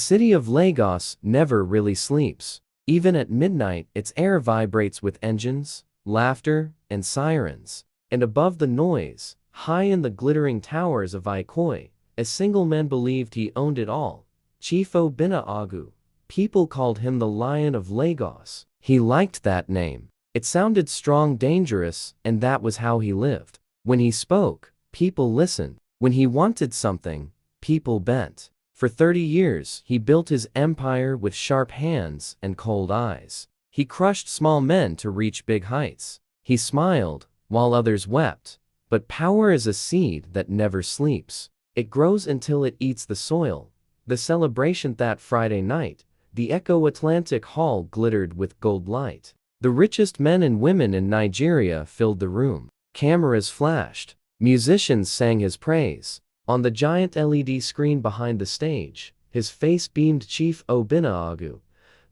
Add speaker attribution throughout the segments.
Speaker 1: city of Lagos never really sleeps. Even at midnight, its air vibrates with engines, laughter, and sirens. And above the noise, high in the glittering towers of Ikoi, a single man believed he owned it all. Chief Obinna Agu. People called him the Lion of Lagos. He liked that name. It sounded strong, dangerous, and that was how he lived. When he spoke, people listened. When he wanted something, people bent. For 30 years, he built his empire with sharp hands and cold eyes. He crushed small men to reach big heights. He smiled, while others wept. But power is a seed that never sleeps. It grows until it eats the soil. The celebration that Friday night, the Echo Atlantic Hall glittered with gold light. The richest men and women in Nigeria filled the room. Cameras flashed. Musicians sang his praise. On the giant LED screen behind the stage, his face beamed Chief Obinna Agu,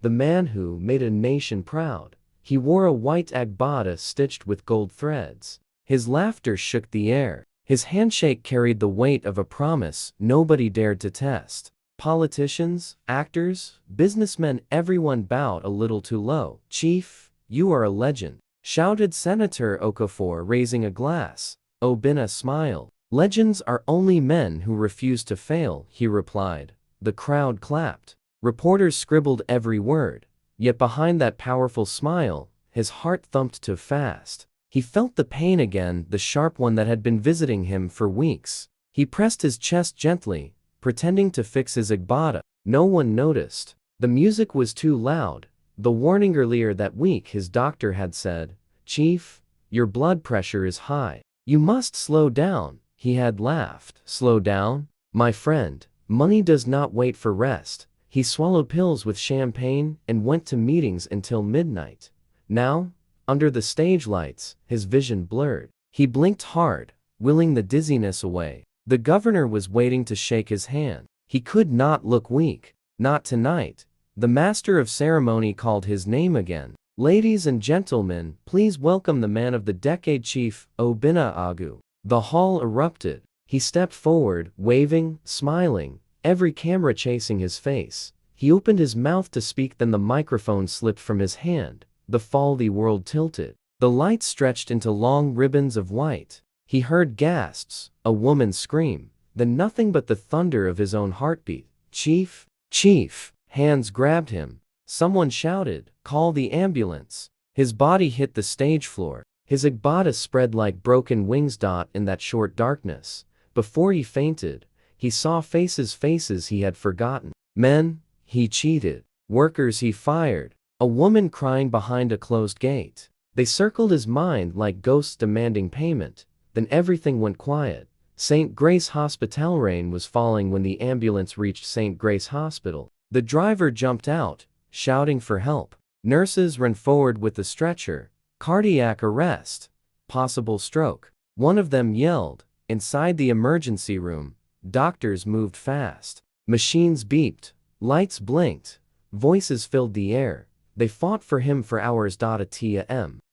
Speaker 1: the man who made a nation proud. He wore a white agbada stitched with gold threads. His laughter shook the air. His handshake carried the weight of a promise nobody dared to test. Politicians, actors, businessmen, everyone bowed a little too low. "Chief, you are a legend," shouted Senator Okafor, raising a glass. Obinna smiled. "Legends are only men who refuse to fail," he replied. The crowd clapped. Reporters scribbled every word. Yet behind that powerful smile, his heart thumped too fast. He felt the pain again, the sharp one that had been visiting him for weeks. He pressed his chest gently, pretending to fix his agbada. No one noticed. The music was too loud. The warning earlier that week his doctor had said, "Chief, your blood pressure is high. You must slow down." He had laughed. "Slow down? My friend, money does not wait for rest." He swallowed pills with champagne and went to meetings until midnight. Now, under the stage lights, his vision blurred. He blinked hard, willing the dizziness away. The governor was waiting to shake his hand. He could not look weak. Not tonight. The master of ceremony called his name again. "Ladies and gentlemen, please welcome the man of the decade, Chief Obinna Agu." The hall erupted. He stepped forward, waving, smiling, every camera chasing his face. He opened his mouth to speak, then the microphone slipped from his hand. The foldy world tilted. The lights stretched into long ribbons of white. He heard gasps, a woman scream, then nothing but the thunder of his own heartbeat. "Chief! Chief!" Hands grabbed him. Someone shouted, "Call the ambulance." His body hit the stage floor. His agbada spread like broken wings in that short darkness. Before he fainted, he saw faces he had forgotten. Men he cheated. Workers he fired. A woman crying behind a closed gate. They circled his mind like ghosts demanding payment. Then everything went quiet. St. Grace Hospital. Rain was falling when the ambulance reached St. Grace Hospital. The driver jumped out, shouting for help. Nurses ran forward with the stretcher. Cardiac arrest. Possible stroke. One of them yelled. Inside the emergency room, doctors moved fast. Machines beeped. Lights blinked. Voices filled the air. They fought for him for hours. At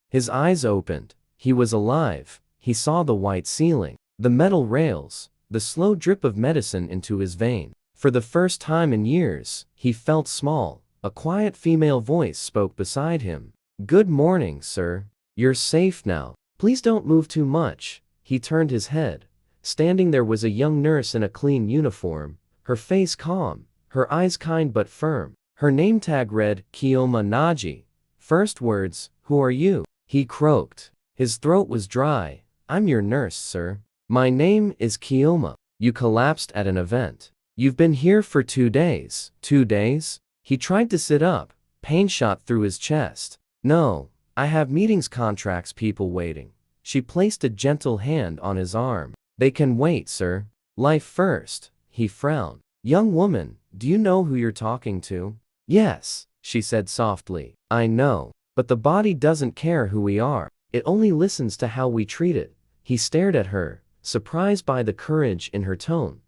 Speaker 1: his eyes opened. He was alive. He saw the white ceiling, the metal rails, the slow drip of medicine into his vein. For the first time in years, he felt small. A quiet female voice spoke beside him. "Good morning, sir. You're safe now. Please don't move too much." He turned his head. Standing there was a young nurse in a clean uniform, her face calm, her eyes kind but firm. Her name tag read, Kioma Naji. First words, "Who are you?" He croaked. His throat was dry. "I'm your nurse, sir. My name is Kioma. You collapsed at an event. You've been here for 2 days. 2 days? He tried to sit up. Pain shot through his chest. "No, I have meetings, contracts, people waiting." She placed a gentle hand on his arm. "They can wait, sir. Life first." He frowned. "Young woman, do you know who you're talking to?" "Yes," she said softly. "I know. But the body doesn't care who we are. It only listens to how we treat it." He stared at her, surprised by the courage in her tone.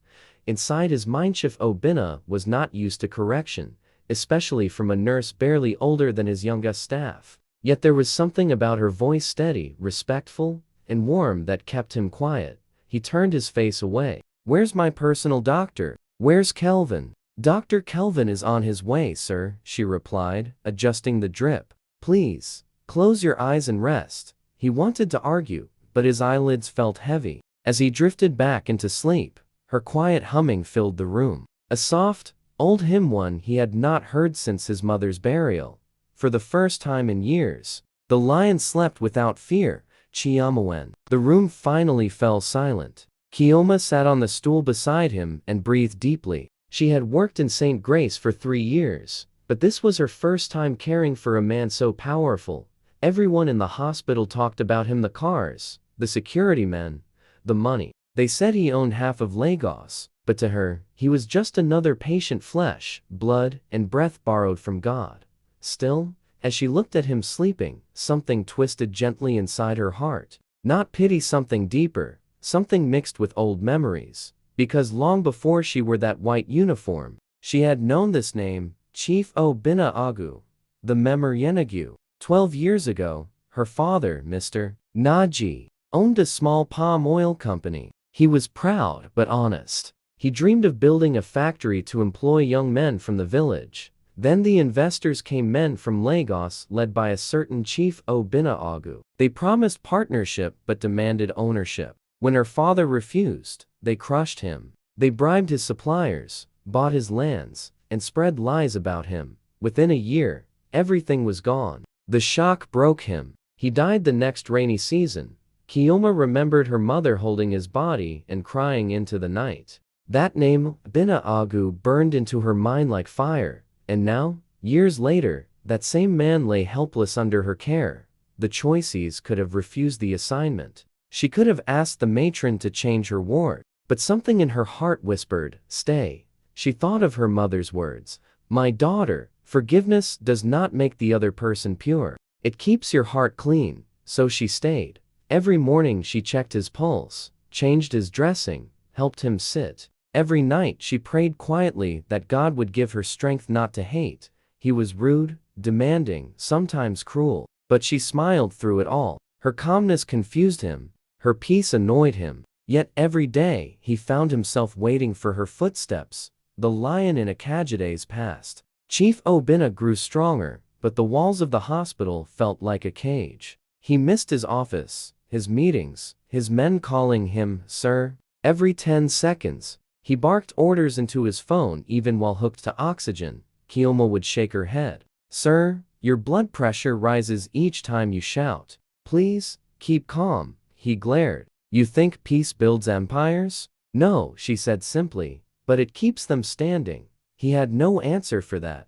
Speaker 1: Inside his mind, Chief Obinna was not used to correction, especially from a nurse barely older than his youngest staff. Yet there was something about her voice, steady, respectful, and warm, that kept him quiet. He turned his face away. "Where's my personal doctor? Where's Kelvin?" Dr. Kelvin is on his way, sir, she replied, adjusting the drip. Please, close your eyes and rest. He wanted to argue, but his eyelids felt heavy. As he drifted back into sleep, her quiet humming filled the room. A soft, old hymn, one he had not heard since his mother's burial. For the first time in years, the lion slept without fear. Chiamawen. The room finally fell silent. Kioma sat on the stool beside him and breathed deeply. She had worked in St. Grace for 3 years, but this was her first time caring for a man so powerful. Everyone in the hospital talked about him: the cars, the security men, the money. They said he owned half of Lagos, but to her, he was just another patient, flesh, blood, and breath borrowed from God. Still, as she looked at him sleeping, something twisted gently inside her heart. Not pity, something deeper, something mixed with old memories. Because long before she wore that white uniform, she had known this name, Chief Obinna Agu, the Agu. 12 years ago, her father, Mr. Naji, owned a small palm oil company. He was proud but honest. He dreamed of building a factory to employ young men from the village. Then the investors came, men from Lagos led by a certain Chief Obinna Agu. They promised partnership but demanded ownership. When her father refused, they crushed him. They bribed his suppliers, bought his lands, and spread lies about him. Within a year, everything was gone. The shock broke him. He died the next rainy season. Kioma remembered her mother holding his body and crying into the night. That name, Obinna Agu, burned into her mind like fire. And now, years later, that same man lay helpless under her care. The choices could have refused the assignment. She could have asked the matron to change her ward, but something in her heart whispered, stay. She thought of her mother's words, my daughter, forgiveness does not make the other person pure. It keeps your heart clean. So she stayed. Every morning she checked his pulse, changed his dressing, helped him sit. Every night she prayed quietly that God would give her strength not to hate. He was rude, demanding, sometimes cruel, but she smiled through it all. Her calmness confused him. Her peace annoyed him. Yet every day, he found himself waiting for her footsteps. The lion in Akajide's past. Chief Obinna grew stronger, but the walls of the hospital felt like a cage. He missed his office, his meetings, his men calling him, sir, every 10 seconds. He barked orders into his phone even while hooked to oxygen. Kioma would shake her head. Sir, your blood pressure rises each time you shout. Please, keep calm. He glared. You think peace builds empires? No, she said simply, but it keeps them standing. He had no answer for that.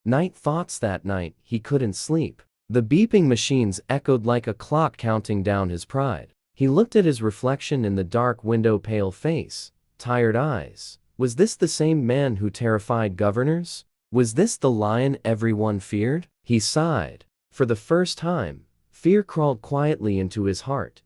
Speaker 1: Night thoughts. That night, he couldn't sleep. The beeping machines echoed like a clock counting down his pride. He looked at his reflection in the dark window, pale face, tired eyes. Was this the same man who terrified governors? Was this the lion everyone feared? He sighed. For the first time, fear crawled quietly into his heart.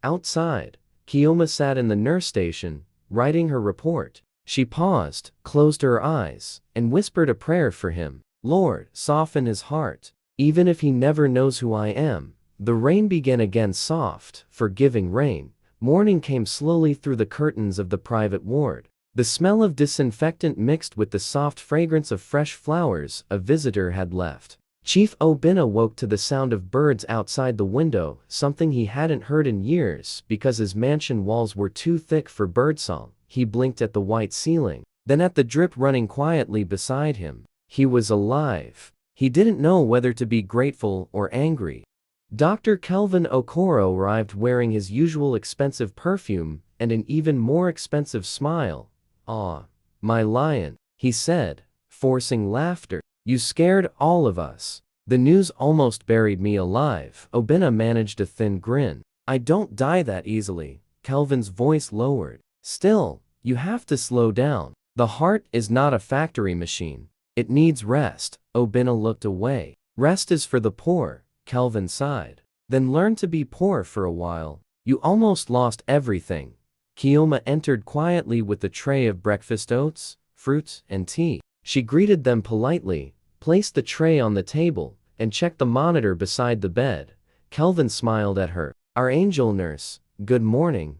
Speaker 1: Outside, Kioma sat in the nurse station, writing her report. She paused, closed her eyes, and whispered a prayer for him. Lord, soften his heart. Even if he never knows who I am. The rain began again, soft, forgiving rain. Morning came slowly through the curtains of the private ward. The smell of disinfectant mixed with the soft fragrance of fresh flowers. A visitor had left. Chief Obinna woke to the sound of birds outside the window, something he hadn't heard in years because his mansion walls were too thick for birdsong. He blinked at the white ceiling, then at the drip running quietly beside him. He was alive. He didn't know whether to be grateful or angry. Dr. Kelvin Okoro arrived wearing his usual expensive perfume and an even more expensive smile. Ah, my lion, he said, forcing laughter. You scared all of us. The news almost buried me alive. Obinna managed a thin grin. I don't die that easily. Kelvin's voice lowered. Still, you have to slow down. The heart is not a factory machine. It needs rest. Obinna looked away. Rest is for the poor, Kelvin sighed. Then learn to be poor for a while. You almost lost everything. Kioma entered quietly with a tray of breakfast oats, fruit, and tea. She greeted them politely, placed the tray on the table, and checked the monitor beside the bed. Kelvin smiled at her. Our angel nurse. Good morning,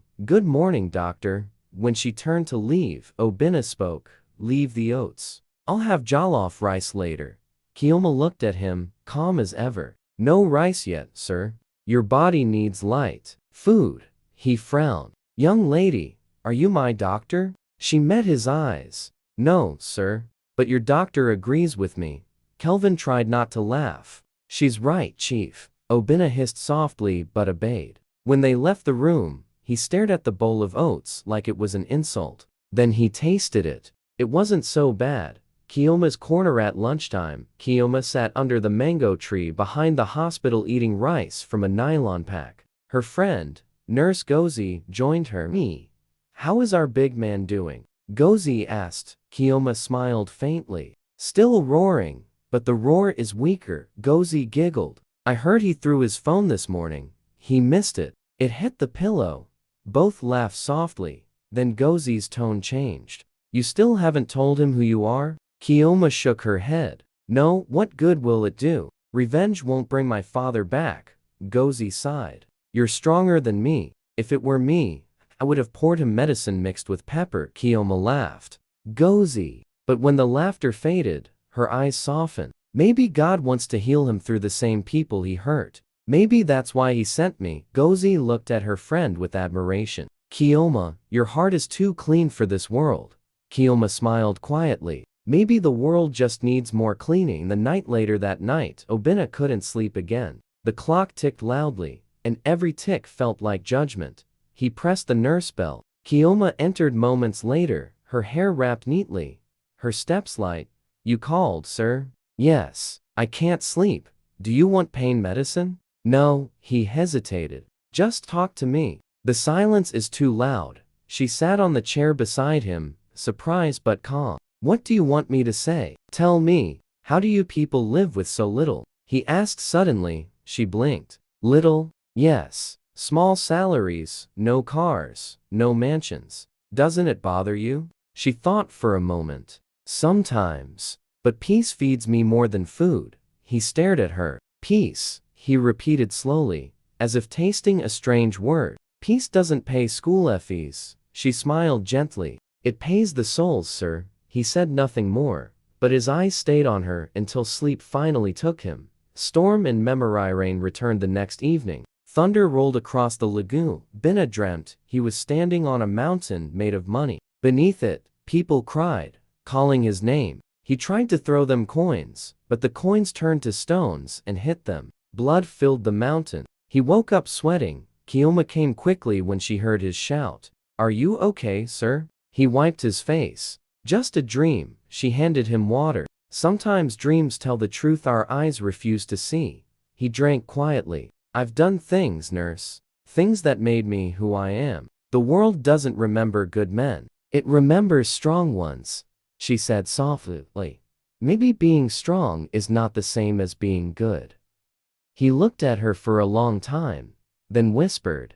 Speaker 1: doctor. When she turned to leave, Obinna spoke. Leave the oats. I'll have jollof rice later. Keoma looked at him, calm as ever. No rice yet, sir. Your body needs light food. He frowned. Young lady, are you my doctor? She met his eyes. No, sir. But your doctor agrees with me. Kelvin tried not to laugh. She's right, Chief. Obinna hissed softly but obeyed. When they left the room, he stared at the bowl of oats like it was an insult. Then he tasted it. It wasn't so bad. Keoma's corner at lunchtime. Keoma sat under the mango tree behind the hospital eating rice from a nylon pack. Her friend, Nurse Gozi, joined her. Me. How is our big man doing? Gozi asked. Keoma smiled faintly. Still roaring, but the roar is weaker. Gozi giggled. I heard he threw his phone this morning. He missed it. It hit the pillow. Both laughed softly. Then Gozi's tone changed. You still haven't told him who you are? Keoma shook her head. No, what good will it do? Revenge won't bring my father back. Gozi sighed. You're stronger than me. If it were me, I would have poured him medicine mixed with pepper. Keoma laughed. Gozi. But when the laughter faded, her eyes softened. Maybe God wants to heal him through the same people he hurt. Maybe that's why he sent me. Gozi looked at her friend with admiration. Keoma, your heart is too clean for this world. Keoma smiled quietly. Maybe the world just needs more cleaning. The night later that night, Obinna couldn't sleep again. The clock ticked loudly, and every tick felt like judgment. He pressed the nurse bell. Keoma entered moments later, her hair wrapped neatly, her steps light. You called, sir? Yes. I can't sleep. Do you want pain medicine? No, he hesitated. Just talk to me. The silence is too loud. She sat on the chair beside him, surprised but calm. What do you want me to say? Tell me, how do you people live with so little? He asked suddenly. She blinked. Little? Yes. Small salaries, no cars, no mansions. Doesn't it bother you? She thought for a moment. Sometimes. But peace feeds me more than food. He stared at her. Peace, he repeated slowly, as if tasting a strange word. Peace doesn't pay school fees. She smiled gently. It pays the souls, sir. He said nothing more, but his eyes stayed on her until sleep finally took him. Storm and rain returned the next evening. Thunder rolled across the lagoon. Obinna dreamt he was standing on a mountain made of money. Beneath it, people cried, calling his name. He tried to throw them coins, but the coins turned to stones and hit them. Blood filled the mountain. He woke up sweating. Keoma came quickly when she heard his shout. Are you okay, sir? He wiped his face. Just a dream. She handed him water. Sometimes dreams tell the truth our eyes refuse to see. He drank quietly. I've done things, nurse. Things that made me who I am. The world doesn't remember good men. It remembers strong ones. She said softly. Maybe being strong is not the same as being good. He looked at her for a long time, then whispered,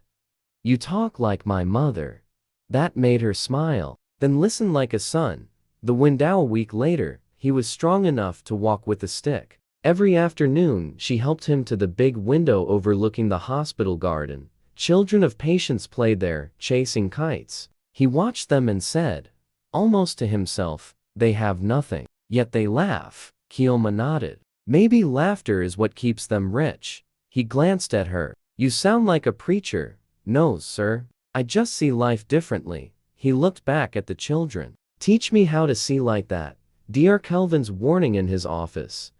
Speaker 1: You talk like my mother. That made her smile, then listen like a son. The window. A week later, he was strong enough to walk with a stick. Every afternoon, she helped him to the big window overlooking the hospital garden. Children of patients played there, chasing kites. He watched them and said, almost to himself, they have nothing, yet they laugh. Keoma nodded. Maybe laughter is what keeps them rich. He glanced at her. You sound like a preacher. No, sir. I just see life differently. He looked back at the children. Teach me how to see like that. Dr. Kelvin's warning in his office.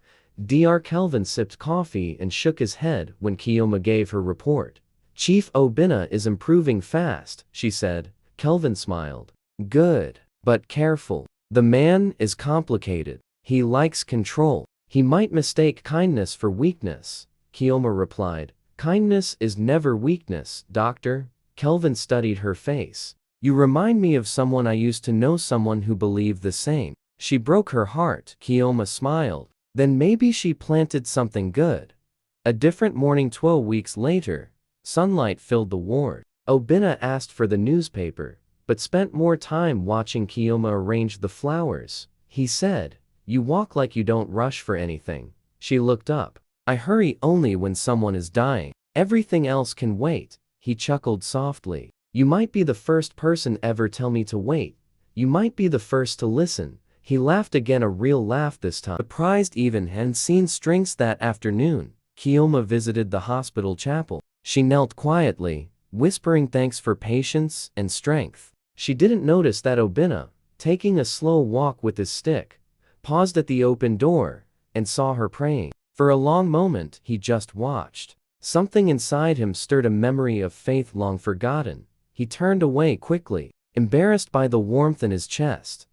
Speaker 1: Dr. Kelvin sipped coffee and shook his head when Keoma gave her report. Chief Obinna is improving fast, she said. Kelvin smiled. Good. But careful. The man is complicated. He likes control. He might mistake kindness for weakness. Keoma replied. Kindness is never weakness, doctor. Kelvin studied her face. You remind me of someone I used to know, someone who believed the same. She broke her heart. Keoma smiled. Then maybe she planted something good. A different morning 12 weeks later. Sunlight filled the ward. Obinna asked for the newspaper, but spent more time watching Keoma arrange the flowers. He said, You walk like you don't rush for anything. She looked up. I hurry only when someone is dying. Everything else can wait. He chuckled softly. You might be the first person ever tell me to wait. You might be the first to listen. He laughed again, a real laugh this time. Surprised even hadn't seen strengths that afternoon, Kioma visited the hospital chapel. She knelt quietly, whispering thanks for patience and strength. She didn't notice that Obinna, taking a slow walk with his stick, paused at the open door and saw her praying. For a long moment he just watched. Something inside him stirred a memory of faith long forgotten. He turned away quickly, embarrassed by the warmth in his chest.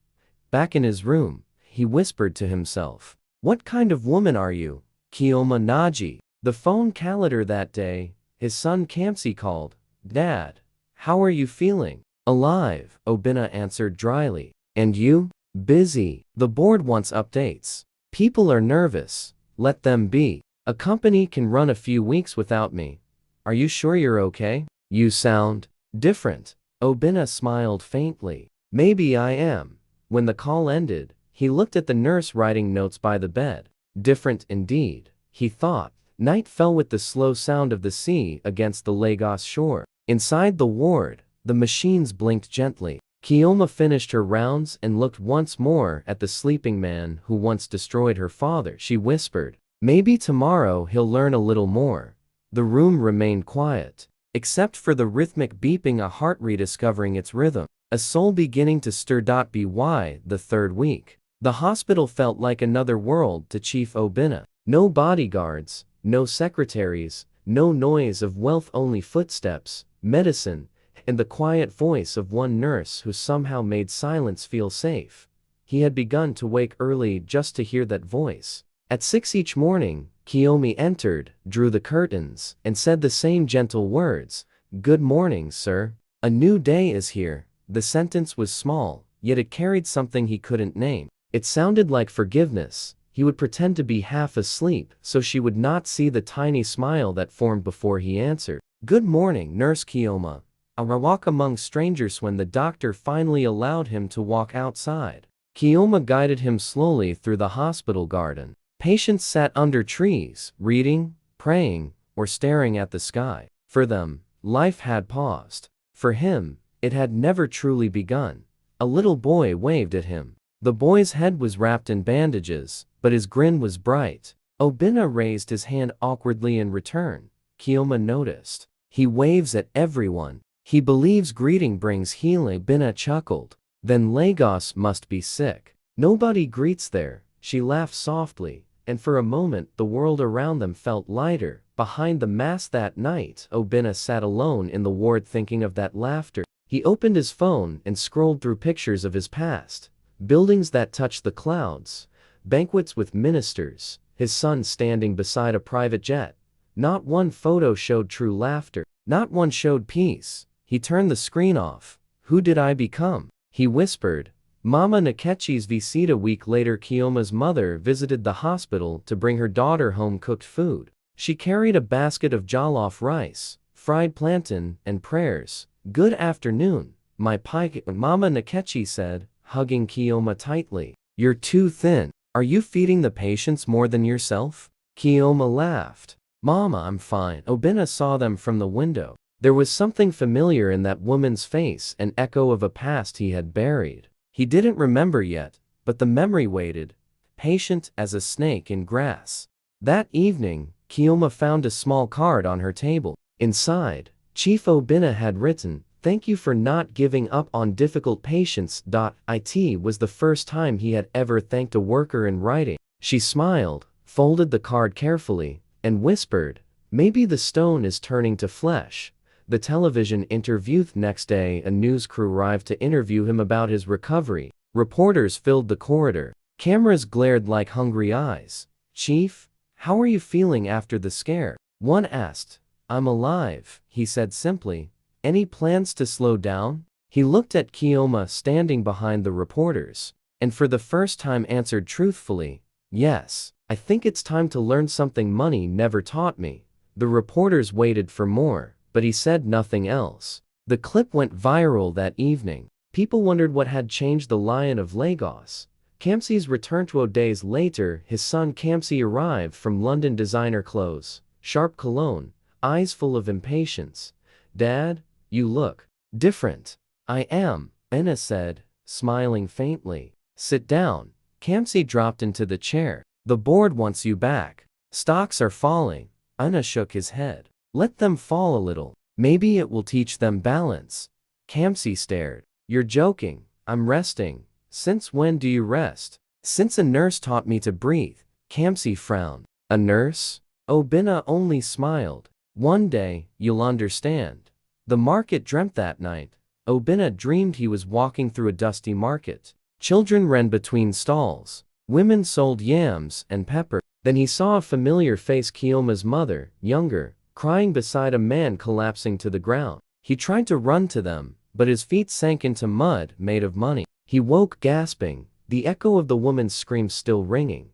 Speaker 1: Back in his room, he whispered to himself, "What kind of woman are you, Kioma Naji?" The phone calendar that day, his son Kamsi called. "Dad, how are you feeling?" "Alive," Obinna answered dryly. "And you?" "Busy. The board wants updates. People are nervous. Let them be. A company can run a few weeks without me. Are you sure you're okay? You sound different." Obinna smiled faintly. "Maybe I am." When the call ended, he looked at the nurse writing notes by the bed. Different indeed, he thought. Night fell with the slow sound of the sea against the Lagos shore. Inside the ward, the machines blinked gently. Kioma finished her rounds and looked once more at the sleeping man who once destroyed her father. She whispered, "Maybe tomorrow he'll learn a little more." The room remained quiet, except for the rhythmic beeping, a heart rediscovering its rhythm, a soul beginning to stir. By the third week, the hospital felt like another world to Chief Obinna. No bodyguards, no secretaries, no noise of wealth, only footsteps, medicine, and the quiet voice of one nurse who somehow made silence feel safe. He had begun to wake early just to hear that voice. At 6 each morning, Kiyomi entered, drew the curtains, and said the same gentle words, "Good morning, sir. A new day is here." The sentence was small, yet it carried something he couldn't name. It sounded like forgiveness. He would pretend to be half asleep so she would not see the tiny smile that formed before he answered, "Good morning, Nurse Kioma. I'll walk among strangers." When the doctor finally allowed him to walk outside, Kioma guided him slowly through the hospital garden. Patients sat under trees, reading, praying, or staring at the sky. For them, life had paused. For him, it had never truly begun. A little boy waved at him. The boy's head was wrapped in bandages, but his grin was bright. Obinna raised his hand awkwardly in return. Kioma noticed. He waves at everyone. He believes greeting brings healing. Obinna chuckled. Then Lagos must be sick. Nobody greets there. She laughed softly, and for a moment the world around them felt lighter. Behind the mask that night, Obinna sat alone in the ward thinking of that laughter. He opened his phone and scrolled through pictures of his past. Buildings that touched the clouds, banquets with ministers, his son standing beside a private jet. Not one photo showed true laughter. Not one showed peace. He turned the screen off. "Who did I become?" he whispered. Mama Nkechi's visita. A week later, Kioma's mother visited the hospital to bring her daughter home-cooked food. She carried a basket of jollof rice, fried plantain, and prayers. "Good afternoon, my pike," Mama Nkechi said, hugging Kioma tightly. "You're too thin. Are you feeding the patients more than yourself?" Kioma laughed. "Mama, I'm fine." Obinna saw them from the window. There was something familiar in that woman's face, an echo of a past he had buried. He didn't remember yet, but the memory waited, patient as a snake in grass. That evening, Kioma found a small card on her table. Inside, Chief Obinna had written, "Thank you for not giving up on difficult patients." It was the first time he had ever thanked a worker in writing. She smiled, folded the card carefully, and whispered, "Maybe the stone is turning to flesh." The television interview. Next day, a news crew arrived to interview him about his recovery. Reporters filled the corridor. Cameras glared like hungry eyes. "Chief, how are you feeling after the scare?" one asked. "I'm alive," he said simply. "Any plans to slow down?" He looked at Kioma standing behind the reporters, and for the first time answered truthfully, "Yes, I think it's time to learn something money never taught me." The reporters waited for more, but he said nothing else. The clip went viral that evening. People wondered what had changed the Lion of Lagos. Kamsi's return. 2 days later, his son Kamsi arrived from London. Designer clothes, sharp cologne, eyes full of impatience. "Dad, you look different." "I am," Enna said, smiling faintly. Sit down. Kamsi dropped into the chair. The board wants you back. Stocks are falling. Anna shook his head. Let them fall a little. Maybe it will teach them balance. Kamsi stared. You're joking. I'm resting. Since when do you rest? Since a nurse taught me to breathe. Kamsi frowned. A nurse? Obinna only smiled. One day, you'll understand. The market dreamt that night. Obinna dreamed he was walking through a dusty market. Children ran between stalls. Women sold yams and pepper. Then he saw a familiar face, Kioma's mother, younger, crying beside a man collapsing to the ground. He tried to run to them, but his feet sank into mud made of money. He woke gasping, the echo of the woman's scream still ringing.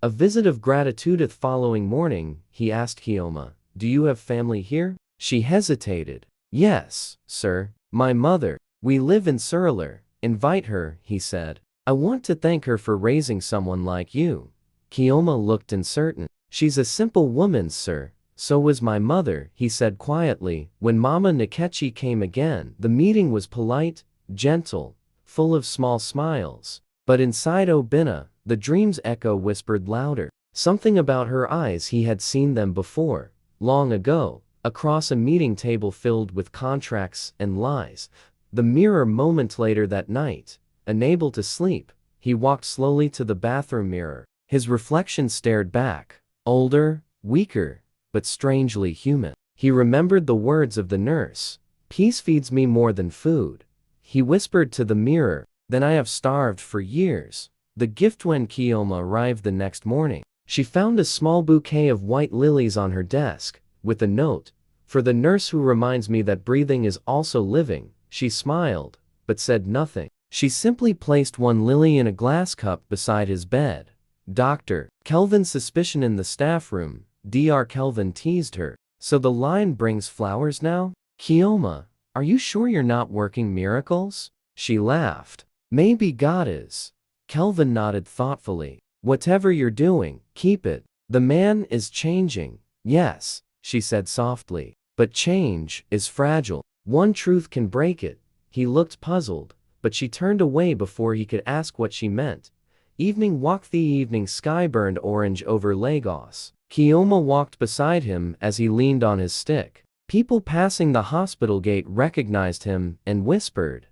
Speaker 1: A visit of gratitude the following morning, he asked Kioma, do you have family here? She hesitated. Yes, sir, my mother. We live in Surler. Invite her, he said. I want to thank her for raising someone like you. Kioma looked uncertain. She's a simple woman, sir. So was my mother, he said quietly. When Mama Nkechi came again, the meeting was polite, gentle, full of small smiles. But inside Obinna, the dream's echo whispered louder. Something about her eyes, he had seen them before, long ago, across a meeting table filled with contracts and lies. The mirror moment later that night. Unable to sleep, he walked slowly to the bathroom mirror. His reflection stared back, older, weaker, but strangely human. He remembered the words of the nurse. Peace feeds me more than food. He whispered to the mirror, then I have starved for years. The gift. When Kioma arrived the next morning, she found a small bouquet of white lilies on her desk, with a note, for the nurse who reminds me that breathing is also living. She smiled, but said nothing. She simply placed one lily in a glass cup beside his bed. Dr. Kelvin's suspicion in the staff room. Dr. Kelvin teased her. So the line brings flowers now? Kioma, are you sure you're not working miracles? She laughed. Maybe God is. Kelvin nodded thoughtfully. Whatever you're doing, keep it. The man is changing. Yes, she said softly. But change is fragile. One truth can break it. He looked puzzled, but she turned away before he could ask what she meant. Evening walk. The evening sky burned orange over Lagos. Kioma walked beside him as he leaned on his stick. People passing the hospital gate recognized him and whispered,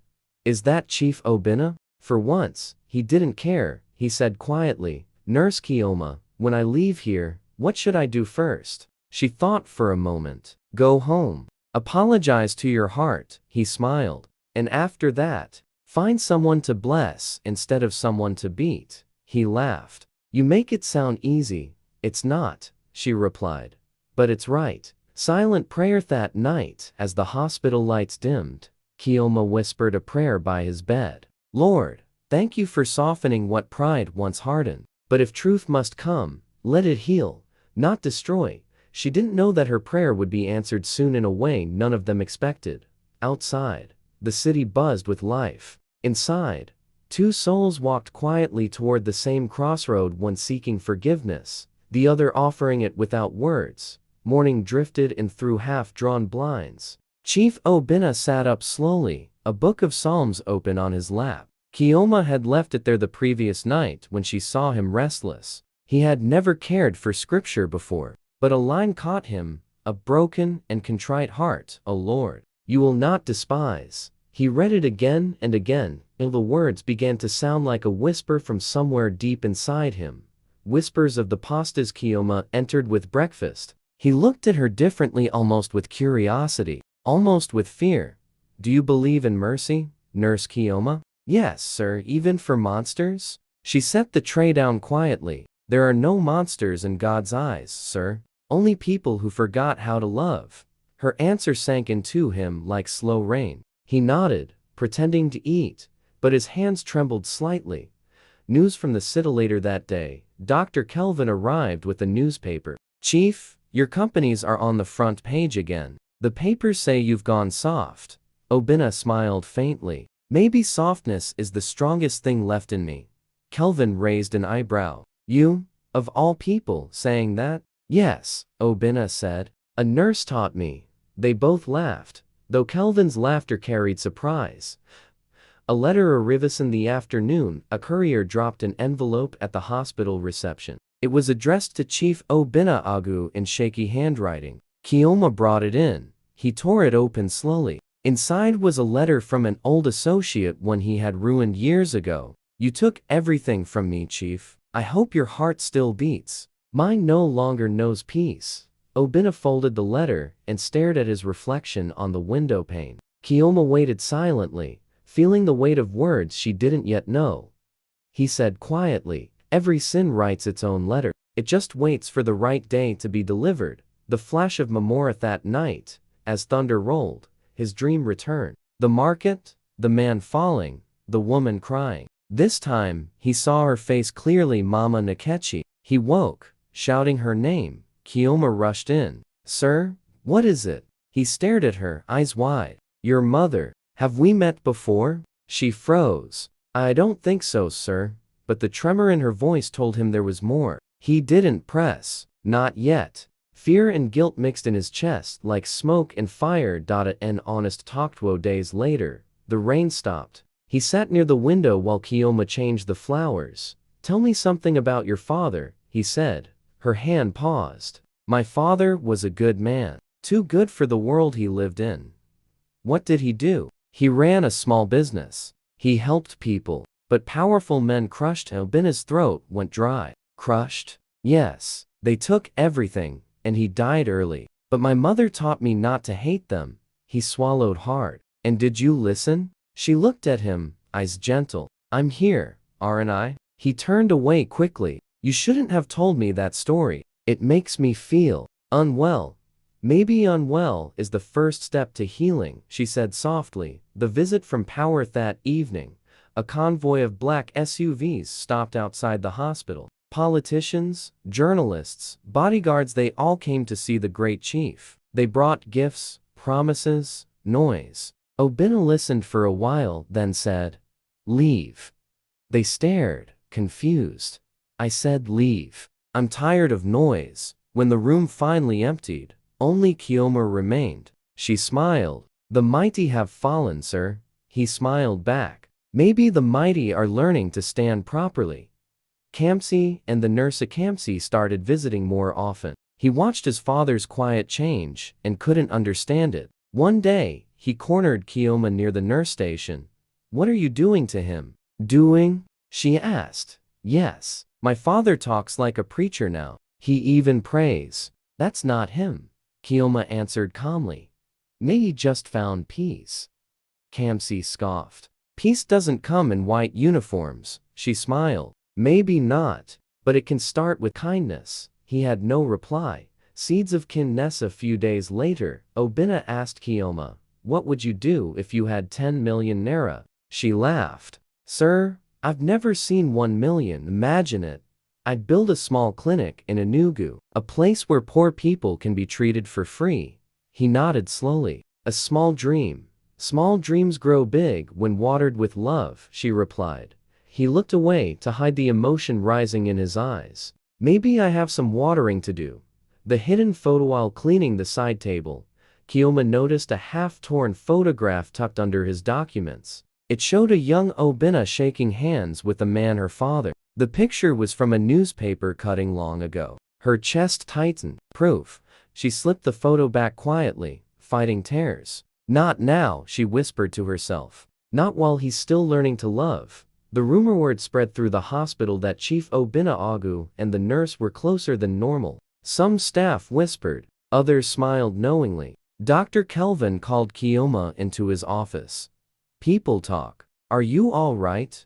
Speaker 1: "Is that Chief Obinna?" For once, he didn't care. He said quietly, "Nurse Kioma, when I leave here, what should I do first?" She thought for a moment. "Go home. Apologize to your heart," he smiled. "And after that, find someone to bless instead of someone to beat." He laughed. "You make it sound easy." "It's not," she replied. "But it's right." Silent prayer that night. As the hospital lights dimmed, Kioma whispered a prayer by his bed. "Lord, thank you for softening what pride once hardened. But if truth must come, let it heal, not destroy." She didn't know that her prayer would be answered soon in a way none of them expected. Outside, the city buzzed with life. Inside, two souls walked quietly toward the same crossroad, one seeking forgiveness, the other offering it without words. Morning drifted in through half-drawn blinds. Chief Obinna sat up slowly, a book of Psalms open on his lap. Kioma had left it there the previous night when she saw him restless. He had never cared for scripture before, but a line caught him, "A broken and contrite heart, O Lord, you will not despise." He read it again and again, till the words began to sound like a whisper from somewhere deep inside him. Whispers of the pastas. Kioma entered with breakfast. He looked at her differently, almost with curiosity, almost with fear. "Do you believe in mercy, Nurse Kioma?" "Yes, sir, even for monsters?" She set the tray down quietly. "There are no monsters in God's eyes, sir. Only people who forgot how to love." Her answer sank into him like slow rain. He nodded, pretending to eat, but his hands trembled slightly. News from the city later that day. Dr. Kelvin arrived with a newspaper. "Chief, your companies are on the front page again. The papers say you've gone soft." Obinna smiled faintly. "Maybe softness is the strongest thing left in me." Kelvin raised an eyebrow. "You, of all people, saying that?" "Yes," Obinna said. "A nurse taught me." They both laughed, though Kelvin's laughter carried surprise. A letter arrives in the afternoon. A courier dropped an envelope at the hospital reception. It was addressed to Chief Obinna Agu in shaky handwriting. Kioma brought it in. He tore it open slowly. Inside was a letter from an old associate one he had ruined years ago. You took everything from me, Chief. I hope your heart still beats. Mine no longer knows peace. Obinna folded the letter and stared at his reflection on the window pane. Kioma waited silently, feeling the weight of words she didn't yet know. He said quietly, every sin writes its own letter. It just waits for the right day to be delivered. The flash of Mamorath that night, as thunder rolled, his dream returned. The market, the man falling, the woman crying. This time, he saw her face clearly. Mama Nkechi. He woke, shouting her name. Kioma rushed in. Sir, what is it? He stared at her, eyes wide. Your mother. Have we met before? She froze. I don't think so, sir. But the tremor in her voice told him there was more. He didn't press. Not yet. Fear and guilt mixed in his chest like smoke and fire. An honest talked. Days later, the rain stopped. He sat near the window while Kioma changed the flowers. Tell me something about your father, he said. Her hand paused. My father was a good man. Too good for the world he lived in. What did he do? He ran a small business. He helped people. But powerful men crushed him. Obinna's throat went dry. Crushed? Yes. They took everything, and he died early. But my mother taught me not to hate them. He swallowed hard. And did you listen? She looked at him, eyes gentle. I'm here, aren't I? He turned away quickly. You shouldn't have told me that story. It makes me feel unwell. Maybe unwell is the first step to healing, she said softly. The visit from Powerth that evening. A convoy of black SUVs stopped outside the hospital. Politicians, journalists, bodyguards, they all came to see the great chief. They brought gifts, promises, noise. Obinna listened for a while, then said, leave. They stared, confused. I said leave. I'm tired of noise. When the room finally emptied, only Kioma remained. She smiled. The mighty have fallen, sir. He smiled back. Maybe the mighty are learning to stand properly. Kamsi and the nurse Kamsi started visiting more often. He watched his father's quiet change and couldn't understand it. One day, he cornered Kioma near the nurse station. What are you doing to him? Doing? She asked. Yes. My father talks like a preacher now. He even prays. That's not him. Kioma answered calmly. May he just found peace. Kamsi scoffed. Peace doesn't come in white uniforms, she smiled. Maybe not, but it can start with kindness. He had no reply. Seeds of kindness. A few days later, Obinna asked Kioma, what would you do if you had 10 million naira? She laughed. Sir, I've never seen 1 million. Imagine it. I'd build a small clinic in Enugu, a place where poor people can be treated for free. He nodded slowly. A small dream. Small dreams grow big when watered with love, she replied. He looked away to hide the emotion rising in his eyes. Maybe I have some watering to do. The hidden photo. While cleaning the side table, Kioma noticed a half-torn photograph tucked under his documents. It showed a young Obinna shaking hands with a man, her father. The picture was from a newspaper cutting long ago. Her chest tightened. Proof. She slipped the photo back quietly, fighting tears. Not now, she whispered to herself. Not while he's still learning to love. The rumor word spread through the hospital that Chief Obinna Agu and the nurse were closer than normal. Some staff whispered. Others smiled knowingly. Dr. Kelvin called Kioma into his office. People talk. Are you all right?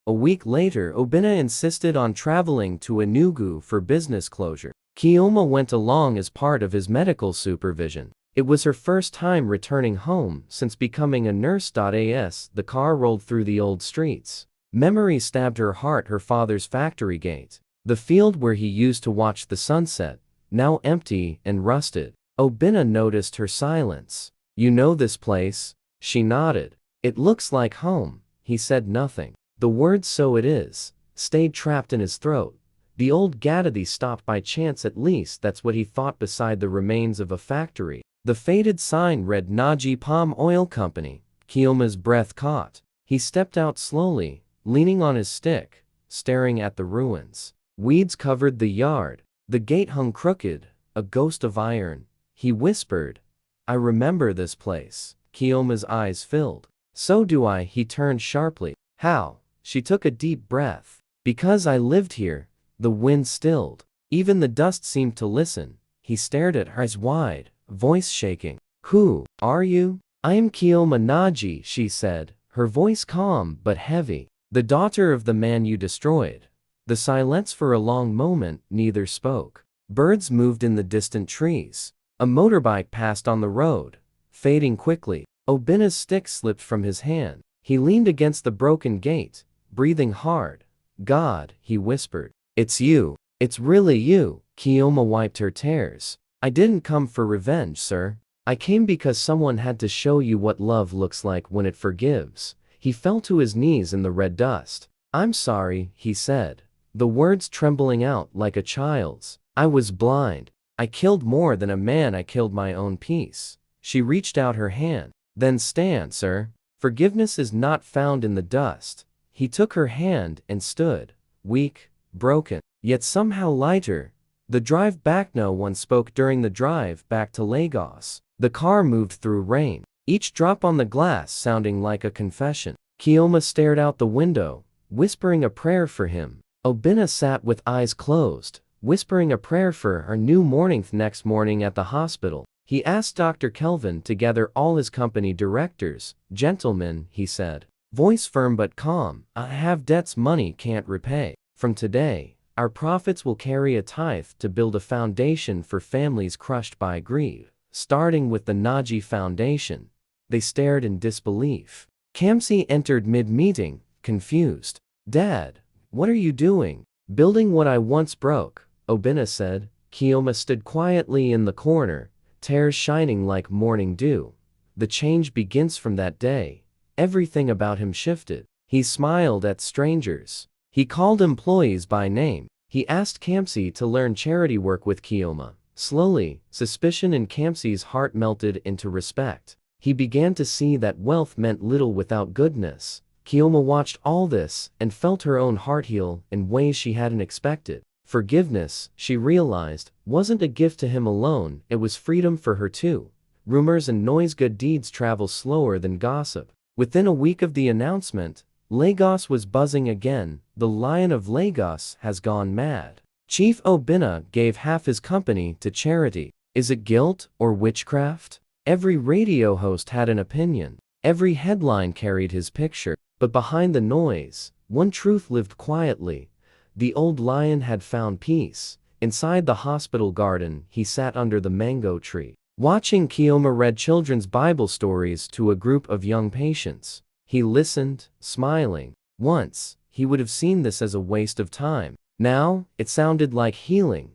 Speaker 1: A week later, Obinna insisted on traveling to Enugu for business closure. Kioma went along as part of his medical supervision. It was her first time returning home since becoming a nurse. As the car rolled through the old streets, memory stabbed her heart. Her father's factory gate. The field where he used to watch the sunset, now empty and rusted. Obinna noticed her silence. You know this place? She nodded. It looks like home. He said nothing. The words "so it is" stayed trapped in his throat. The old Gadadi stopped by chance, at least that's what he thought, beside the remains of a factory. The faded sign read Naji Palm Oil Company. Kioma's breath caught. He stepped out slowly, leaning on his stick, staring at the ruins. Weeds covered the yard. The gate hung crooked, a ghost of iron. He whispered, "I remember this place." Keoma's eyes filled. "So do I," he turned sharply. "How?" She took a deep breath. "Because I lived here." The wind stilled. Even the dust seemed to listen. He stared at her, eyes wide, voice shaking. "Who are you?" "I am Chief Obinna," she said, her voice calm but heavy. "The daughter of the man you destroyed." The silence for a long moment, neither spoke. Birds moved in the distant trees. A motorbike passed on the road, fading quickly. Obinna's stick slipped from his hand. He leaned against the broken gate, breathing hard. "God," he whispered. "It's you. It's really you." Keoma wiped her tears. "I didn't come for revenge, sir. I came because someone had to show you what love looks like when it forgives." He fell to his knees in the red dust. "I'm sorry," he said, the words trembling out like a child's. "I was blind. I killed more than a man. I killed my own peace." She reached out her hand. "Then stand, sir. Forgiveness is not found in the dust." He took her hand and stood, weak, broken, yet somehow lighter. The drive back. No one spoke during the drive back to Lagos. The car moved through rain, each drop on the glass sounding like a confession. Keoma stared out the window, whispering a prayer for him. Obinna sat with eyes closed, whispering a prayer for her new morning. Next morning at the hospital, he asked Dr. Kelvin to gather all his company directors. "Gentlemen," he said, voice firm but calm, "I have debts money can't repay. From today, our profits will carry a tithe to build a foundation for families crushed by grief. Starting with the Naji Foundation." They stared in disbelief. Kamsi entered mid-meeting, confused. "Dad, what are you doing?" "Building what I once broke," Obinna said. Keoma stood quietly in the corner, tears shining like morning dew. The change begins from that day. Everything about him shifted. He smiled at strangers. He called employees by name. He asked Kamsi to learn charity work with Keoma. Slowly, suspicion in Kamsi's heart melted into respect. He began to see that wealth meant little without goodness. Keoma watched all this and felt her own heart heal in ways she hadn't expected. Forgiveness, she realized, wasn't a gift to him alone, it was freedom for her too. Rumors and noise. Good deeds travel slower than gossip. Within a week of the announcement, Lagos was buzzing again. The Lion of Lagos has gone mad. Chief Obinna gave half his company to charity. Is it guilt or witchcraft? Every radio host had an opinion. Every headline carried his picture. But behind the noise, one truth lived quietly. The old lion had found peace. Inside the hospital garden, he sat under the mango tree, watching Keoma read children's Bible stories to a group of young patients. He listened, smiling. Once, he would have seen this as a waste of time. Now, it sounded like healing.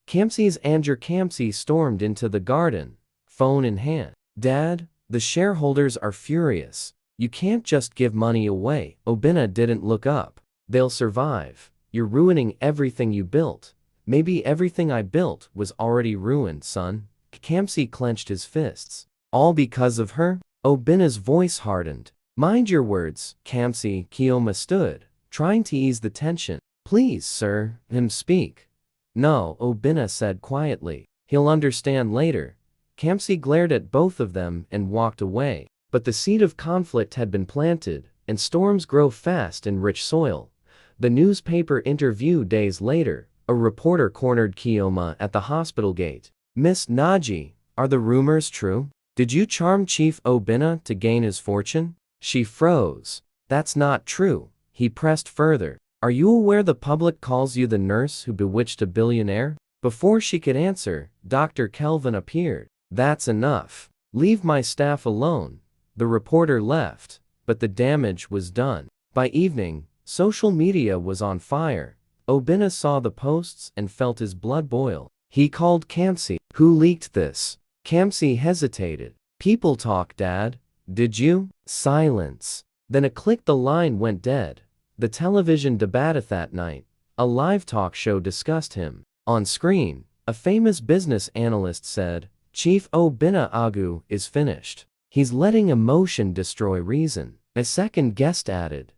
Speaker 1: Kamsi stormed into the garden, phone in hand. "Dad, the shareholders are furious. You can't just give money away." Obinna didn't look up. "They'll survive. You're ruining everything you built." "Maybe everything I built was already ruined, son." Kamsi clenched his fists. "All because of her?" Obinna's voice hardened. "Mind your words, Kamsi." Keoma stood, trying to ease the tension. "Please, sir, him speak." "No," Obinna said quietly. "He'll understand later." Kamsi glared at both of them and walked away. But the seed of conflict had been planted, and storms grow fast in rich soil. The newspaper interview days later, a reporter cornered Keoma at the hospital gate. "Miss Naji, are the rumors true? Did you charm Chief Obinna to gain his fortune?" She froze. "That's not true." He pressed further. "Are you aware the public calls you the nurse who bewitched a billionaire?" Before she could answer, Dr. Kelvin appeared. "That's enough. Leave my staff alone." The reporter left, but the damage was done. By evening, social media was on fire. Obinna saw the posts and felt his blood boil. He called Kamsi. "Who leaked this?" Kamsi hesitated. "People talk, Dad." "Did you?" Silence. Then a click. The line went dead. The television debate that night, a live talk show, discussed him. On screen, a famous business analyst said, "Chief Obinna Agu is finished. He's letting emotion destroy reason." A second guest added,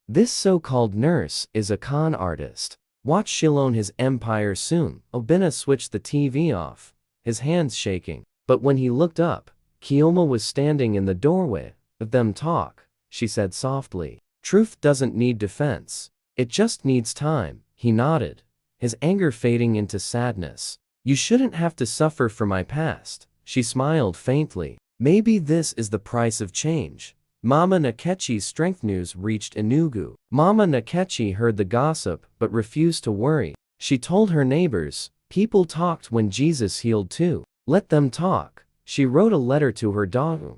Speaker 1: "This so-called nurse is a con artist. Watch, she'll own his empire soon." Obinna switched the TV off, his hands shaking. But when he looked up, Kioma was standing in the doorway. "Let them talk," she said softly. "Truth doesn't need defense. It just needs time." He nodded, his anger fading into sadness. "You shouldn't have to suffer for my past." She smiled faintly. "Maybe this is the price of change." Mama Nkechi's strength news reached Enugu. Mama Nkechi heard the gossip but refused to worry. She told her neighbors, "People talked when Jesus healed too. Let them talk." She wrote a letter to her daughter.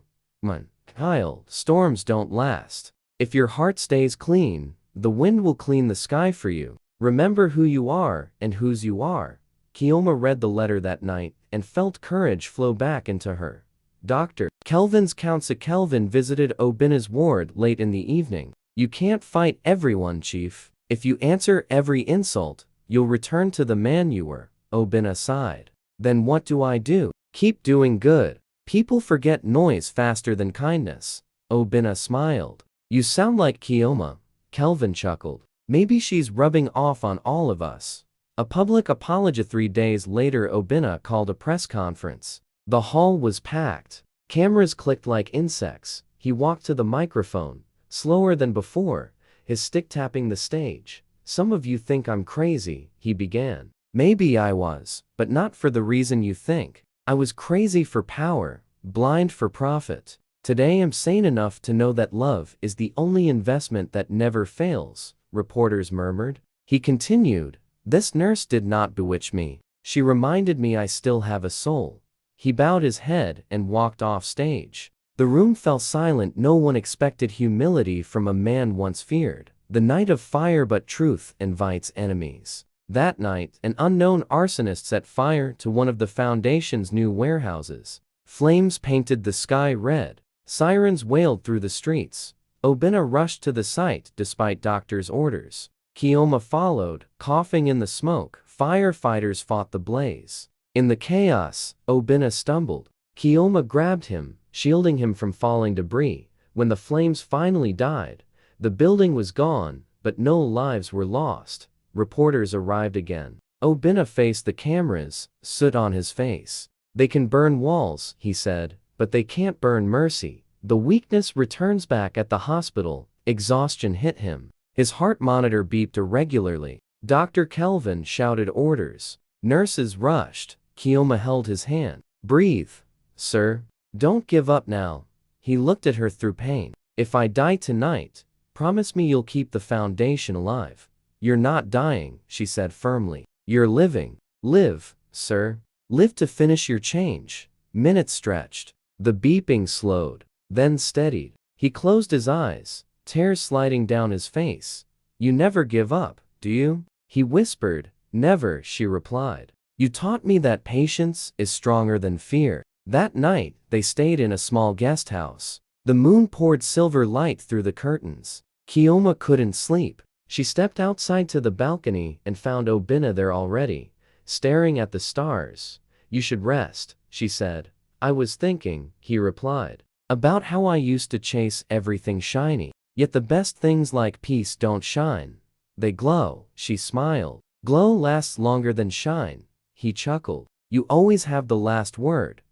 Speaker 1: "Kyle, storms don't last. If your heart stays clean, the wind will clean the sky for you. Remember who you are and whose you are." Kioma read the letter that night and felt courage flow back into her. Dr. Kelvin's Counsel Kelvin visited Obinna's ward late in the evening. "You can't fight everyone, Chief. If you answer every insult, you'll return to the man you were." Obinna sighed. "Then what do I do?" "Keep doing good. People forget noise faster than kindness." Obinna smiled. "You sound like Kioma." Kelvin chuckled. "Maybe she's rubbing off on all of us." A public apology. 3 days later, Obinna called a press conference. The hall was packed. Cameras clicked like insects. He walked to the microphone, slower than before, his stick tapping the stage. "Some of you think I'm crazy," he began. "Maybe I was, but not for the reason you think. I was crazy for power, blind for profit. Today I'm sane enough to know that love is the only investment that never fails," reporters murmured. He continued, "This nurse did not bewitch me. She reminded me I still have a soul." He bowed his head and walked off stage. The room fell silent. No one expected humility from a man once feared. The night of fire, but truth invites enemies. That night, an unknown arsonist set fire to one of the Foundation's new warehouses. Flames painted the sky red. Sirens wailed through the streets. Obinna rushed to the site despite doctors' orders. Kioma followed, coughing in the smoke. Firefighters fought the blaze. In the chaos, Obinna stumbled. Kioma grabbed him, shielding him from falling debris. When the flames finally died, the building was gone, but no lives were lost. Reporters arrived again. Obinna faced the cameras, soot on his face. "They can burn walls," he said, "but they can't burn mercy." The weakness returns back at the hospital. Exhaustion hit him. His heart monitor beeped irregularly. Dr. Kelvin shouted orders. Nurses rushed. Kioma held his hand. "Breathe, sir. Don't give up now." He looked at her through pain. "If I die tonight, promise me you'll keep the Foundation alive." "You're not dying," she said firmly. "You're living." "Live, sir. Live to finish your change." Minutes stretched. The beeping slowed, then steadied. He closed his eyes, tears sliding down his face. "You never give up, do you?" he whispered. "Never," she replied. "You taught me that patience is stronger than fear." That night, they stayed in a small guest house. The moon poured silver light through the curtains. Kioma couldn't sleep. She stepped outside to the balcony and found Obinna there already, staring at the stars. "You should rest," she said. "I was thinking," he replied, "about how I used to chase everything shiny. Yet the best things like peace don't shine. They glow." She smiled. "Glow lasts longer than shine." He chuckled. "You always have the last word.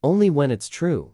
Speaker 1: Only when it's true."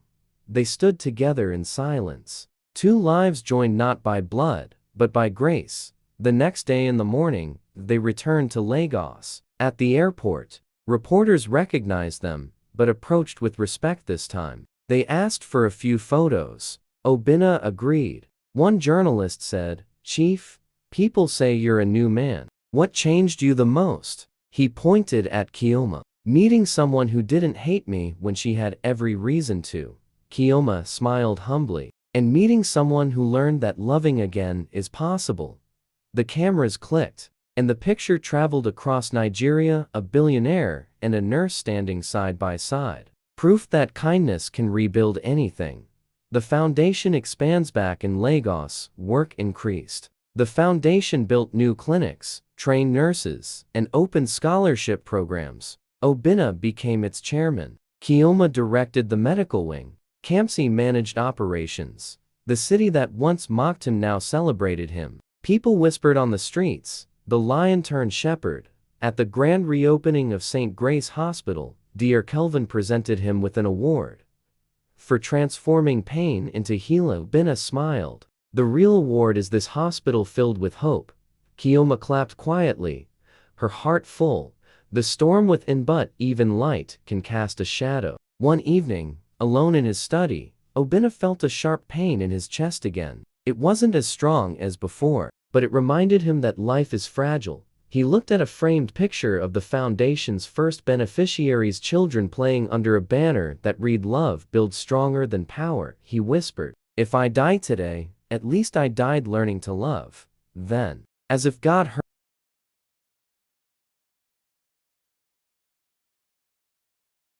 Speaker 1: They stood together in silence. Two lives joined not by blood, but by grace. The next day in the morning, they returned to Lagos. At the airport, reporters recognized them, but approached with respect this time. They asked for a few photos. Obinna agreed. One journalist said, "Chief, people say you're a new man. What changed you the most?" He pointed at Kioma. "Meeting someone who didn't hate me when she had every reason to." Kioma smiled humbly. "And meeting someone who learned that loving again is possible." The cameras clicked, and the picture traveled across Nigeria, a billionaire and a nurse standing side by side. Proof that kindness can rebuild anything. The Foundation expands back in Lagos. Work increased. The Foundation built new clinics, trained nurses, and opened scholarship programs. Obinna became its chairman. Kioma directed the medical wing. Kamsi managed operations. The city that once mocked him now celebrated him. People whispered on the streets, the lion turned shepherd. At the grand reopening of St. Grace Hospital, Dr. Kelvin presented him with an award for transforming pain into healing. Obinna smiled. The real award is this hospital filled with hope. Kioma clapped quietly, her heart full. The storm within, but even light can cast a shadow. One evening, alone in his study, Obinna felt a sharp pain in his chest again. It wasn't as strong as before, but it reminded him that life is fragile. He looked at a framed picture of the foundation's first beneficiaries' children playing under a banner that read "Love builds stronger than power." He whispered, "If I die today, at least I died learning to love." Then, as if God heard